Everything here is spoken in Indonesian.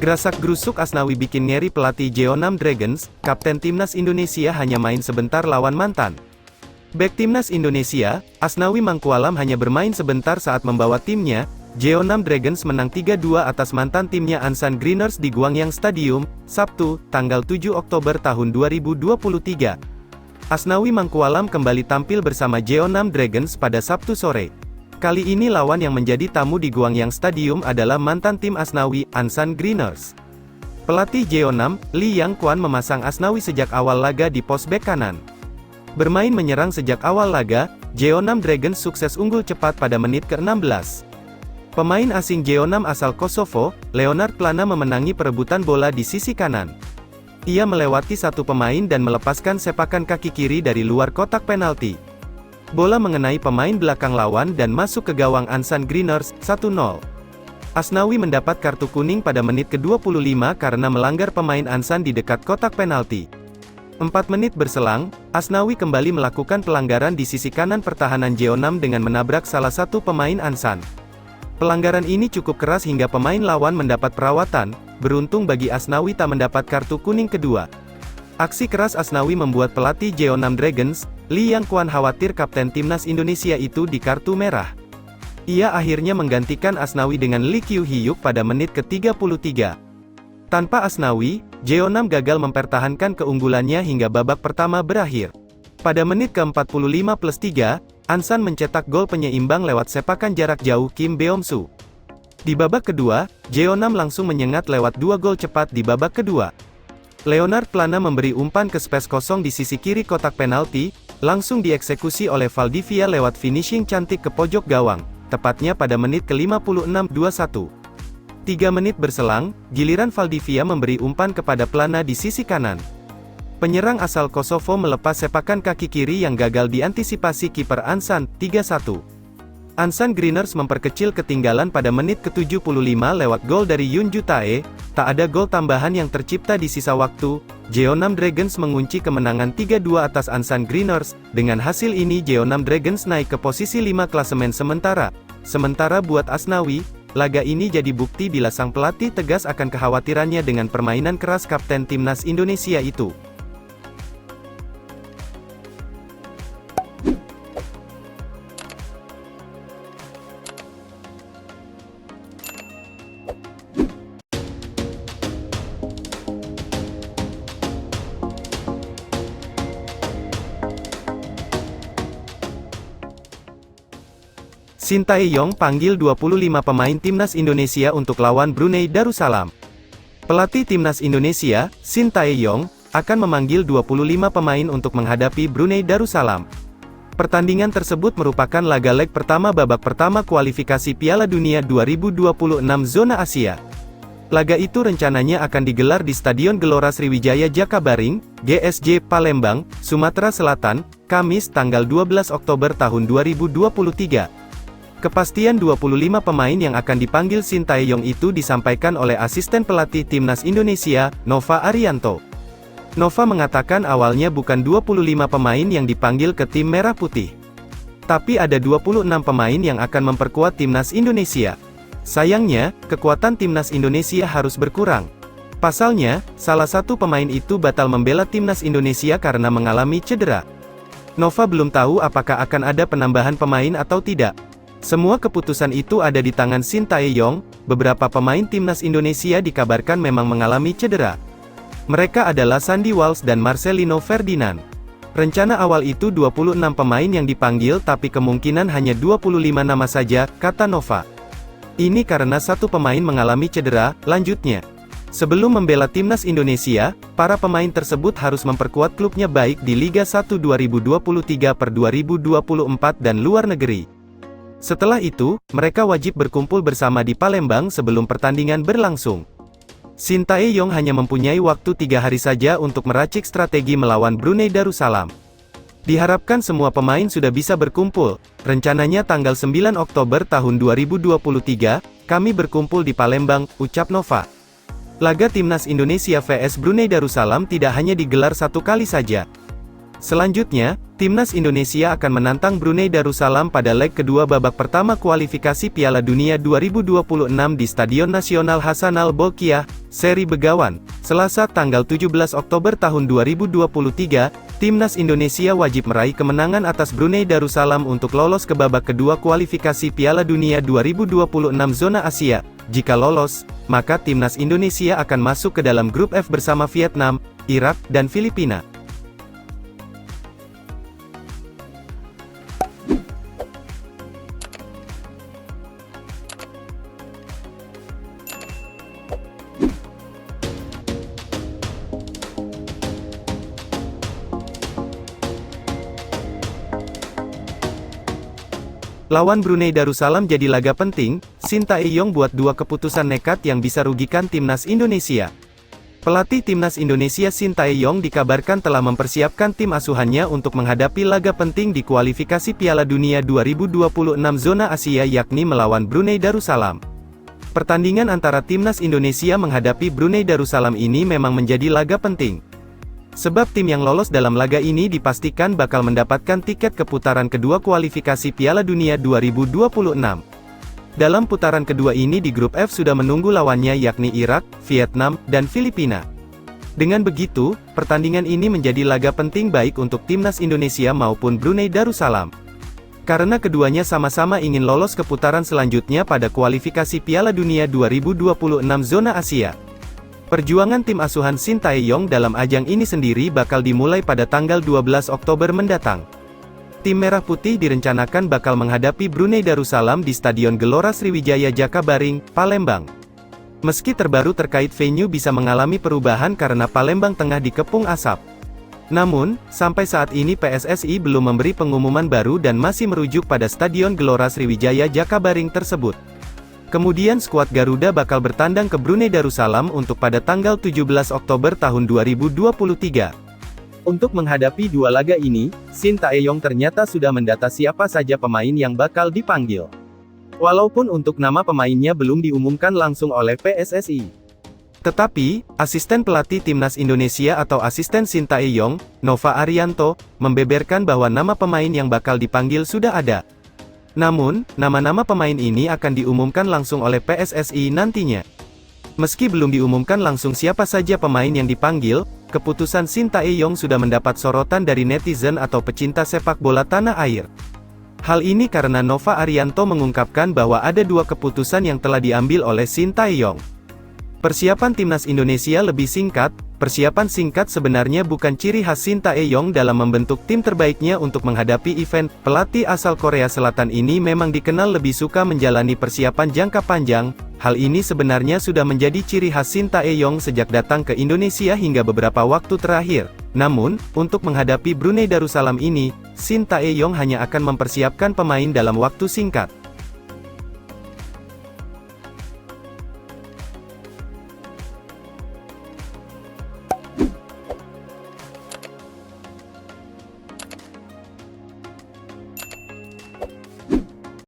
Gerasak-gerusuk Asnawi bikin ngeri pelatih Jeonnam Dragons, kapten timnas Indonesia hanya main sebentar lawan mantan bek timnas Indonesia, Asnawi Mangkualam hanya bermain sebentar saat membawa timnya. Jeonnam Dragons menang 3-2 atas mantan timnya Ansan Greeners di Gwangyang Stadium, Sabtu, tanggal 7 Oktober tahun 2023. Asnawi Mangkualam kembali tampil bersama Jeonnam Dragons pada Sabtu sore. Kali ini lawan yang menjadi tamu di Gwangyang Stadium adalah mantan tim Asnawi, Ansan Greeners. Pelatih Jeonnam, Lee Yang Kwan memasang Asnawi sejak awal laga di pos bek kanan. Bermain menyerang sejak awal laga, Jeonnam Dragons sukses unggul cepat pada menit ke-16. Pemain asing Jeonnam asal Kosovo, Leonard Plana memenangi perebutan bola di sisi kanan. Ia melewati satu pemain dan melepaskan sepakan kaki kiri dari luar kotak penalti. Bola mengenai pemain belakang lawan dan masuk ke gawang Ansan Greeners, 1-0. Asnawi mendapat kartu kuning pada menit ke-25 karena melanggar pemain Ansan di dekat kotak penalti. 4 menit berselang, Asnawi kembali melakukan pelanggaran di sisi kanan pertahanan Jeonnam dengan menabrak salah satu pemain Ansan. Pelanggaran ini cukup keras hingga pemain lawan mendapat perawatan. Beruntung bagi Asnawi tak mendapat kartu kuning kedua. Aksi keras Asnawi membuat pelatih Jeonnam Dragons, Lee Yang Kwan khawatir kapten timnas Indonesia itu di kartu merah. Ia akhirnya menggantikan Asnawi dengan Lee Kyu Hyuk pada menit ke-33. Tanpa Asnawi, Jeonnam gagal mempertahankan keunggulannya hingga babak pertama berakhir. Pada menit ke-45+3, Ansan mencetak gol penyeimbang lewat sepakan jarak jauh Kim Beom-soo. Di babak kedua, Jeonnam langsung menyengat lewat 2 gol cepat di babak kedua. Leonard Plana memberi umpan ke space kosong di sisi kiri kotak penalti, langsung dieksekusi oleh Valdivia lewat finishing cantik ke pojok gawang, tepatnya pada menit ke-56:21. 3 menit berselang, giliran Valdivia memberi umpan kepada Plana di sisi kanan. Penyerang asal Kosovo melepas sepakan kaki kiri yang gagal diantisipasi kiper Ansan, 3-1. Ansan Greeners memperkecil ketinggalan pada menit ke-75 lewat gol dari Yoon Ju-tae. Tak ada gol tambahan yang tercipta di sisa waktu. Jeonnam Dragons mengunci kemenangan 3-2 atas Ansan Greeners. Dengan hasil ini Jeonnam Dragons naik ke posisi 5 klasemen sementara. Sementara buat Asnawi, laga ini jadi bukti bila sang pelatih tegas akan kekhawatirannya dengan permainan keras kapten timnas Indonesia itu. Sintayong panggil 25 pemain timnas Indonesia untuk lawan Brunei Darussalam. Pelatih timnas Indonesia, Sintayong, akan memanggil 25 pemain untuk menghadapi Brunei Darussalam. Pertandingan tersebut merupakan laga leg pertama babak pertama kualifikasi Piala Dunia 2026 zona Asia. Laga itu rencananya akan digelar di Stadion Gelora Sriwijaya Jakabaring, GSJ Palembang, Sumatera Selatan, Kamis tanggal 12 Oktober tahun 2023. Kepastian 25 pemain yang akan dipanggil Sintayong itu disampaikan oleh asisten pelatih timnas Indonesia, Nova Arianto. Nova mengatakan awalnya bukan 25 pemain yang dipanggil ke tim Merah Putih. Tapi ada 26 pemain yang akan memperkuat timnas Indonesia. Sayangnya, kekuatan timnas Indonesia harus berkurang. Pasalnya, salah satu pemain itu batal membela timnas Indonesia karena mengalami cedera. Nova belum tahu apakah akan ada penambahan pemain atau tidak. Semua keputusan itu ada di tangan Sintayong. Beberapa pemain timnas Indonesia dikabarkan memang mengalami cedera. Mereka adalah Sandy Walsh dan Marcelino Ferdinand. Rencana awal itu 26 pemain yang dipanggil tapi kemungkinan hanya 25 nama saja, kata Nova. Ini karena satu pemain mengalami cedera, lanjutnya. Sebelum membela timnas Indonesia, para pemain tersebut harus memperkuat klubnya baik di Liga 1 2023/2024 dan luar negeri. Setelah itu, mereka wajib berkumpul bersama di Palembang sebelum pertandingan berlangsung. Sintayong hanya mempunyai waktu 3 hari saja untuk meracik strategi melawan Brunei Darussalam. Diharapkan semua pemain sudah bisa berkumpul. Rencananya tanggal 9 Oktober tahun 2023, kami berkumpul di Palembang, ucap Nova. Laga timnas Indonesia vs Brunei Darussalam tidak hanya digelar satu kali saja. Selanjutnya, Timnas Indonesia akan menantang Brunei Darussalam pada leg kedua babak pertama kualifikasi Piala Dunia 2026 di Stadion Nasional Hasanal Bolkiah, Seri Begawan, Selasa tanggal 17 Oktober tahun 2023. Timnas Indonesia wajib meraih kemenangan atas Brunei Darussalam untuk lolos ke babak kedua kualifikasi Piala Dunia 2026 zona Asia. Jika lolos, maka Timnas Indonesia akan masuk ke dalam grup F bersama Vietnam, Irak, dan Filipina. Lawan Brunei Darussalam jadi laga penting, Shin Tae-yong buat dua keputusan nekat yang bisa rugikan Timnas Indonesia. Pelatih Timnas Indonesia Shin Tae-yong dikabarkan telah mempersiapkan tim asuhannya untuk menghadapi laga penting di kualifikasi Piala Dunia 2026 zona Asia yakni melawan Brunei Darussalam. Pertandingan antara Timnas Indonesia menghadapi Brunei Darussalam ini memang menjadi laga penting. Sebab tim yang lolos dalam laga ini dipastikan bakal mendapatkan tiket ke putaran kedua kualifikasi Piala Dunia 2026. Dalam putaran kedua ini di grup F sudah menunggu lawannya yakni Irak, Vietnam, dan Filipina. Dengan begitu, pertandingan ini menjadi laga penting baik untuk Timnas Indonesia maupun Brunei Darussalam. Karena keduanya sama-sama ingin lolos ke putaran selanjutnya pada kualifikasi Piala Dunia 2026 zona Asia. Perjuangan tim asuhan Shin Tae-yong dalam ajang ini sendiri bakal dimulai pada tanggal 12 Oktober mendatang. Tim Merah Putih direncanakan bakal menghadapi Brunei Darussalam di Stadion Gelora Sriwijaya Jakabaring, Palembang. Meski terbaru terkait venue bisa mengalami perubahan karena Palembang tengah dikepung asap. Namun, sampai saat ini PSSI belum memberi pengumuman baru dan masih merujuk pada Stadion Gelora Sriwijaya Jakabaring tersebut. Kemudian skuad Garuda bakal bertandang ke Brunei Darussalam untuk pada tanggal 17 Oktober tahun 2023. Untuk menghadapi dua laga ini, Shin Tae-yong ternyata sudah mendata siapa saja pemain yang bakal dipanggil. Walaupun untuk nama pemainnya belum diumumkan langsung oleh PSSI. Tetapi, asisten pelatih Timnas Indonesia atau asisten Shin Tae-yong, Nova Arianto, membeberkan bahwa nama pemain yang bakal dipanggil sudah ada. Namun, nama-nama pemain ini akan diumumkan langsung oleh PSSI nantinya. Meski belum diumumkan langsung siapa saja pemain yang dipanggil, keputusan Shin Tae-yong sudah mendapat sorotan dari netizen atau pecinta sepak bola tanah air. Hal ini karena Nova Arianto mengungkapkan bahwa ada dua keputusan yang telah diambil oleh Shin Tae-yong. Persiapan Timnas Indonesia lebih singkat. Persiapan singkat sebenarnya bukan ciri khas Shin Tae-yong dalam membentuk tim terbaiknya untuk menghadapi event. Pelatih asal Korea Selatan ini memang dikenal lebih suka menjalani persiapan jangka panjang. Hal ini sebenarnya sudah menjadi ciri khas Shin Tae-yong sejak datang ke Indonesia hingga beberapa waktu terakhir. Namun, untuk menghadapi Brunei Darussalam ini, Shin Tae-yong hanya akan mempersiapkan pemain dalam waktu singkat.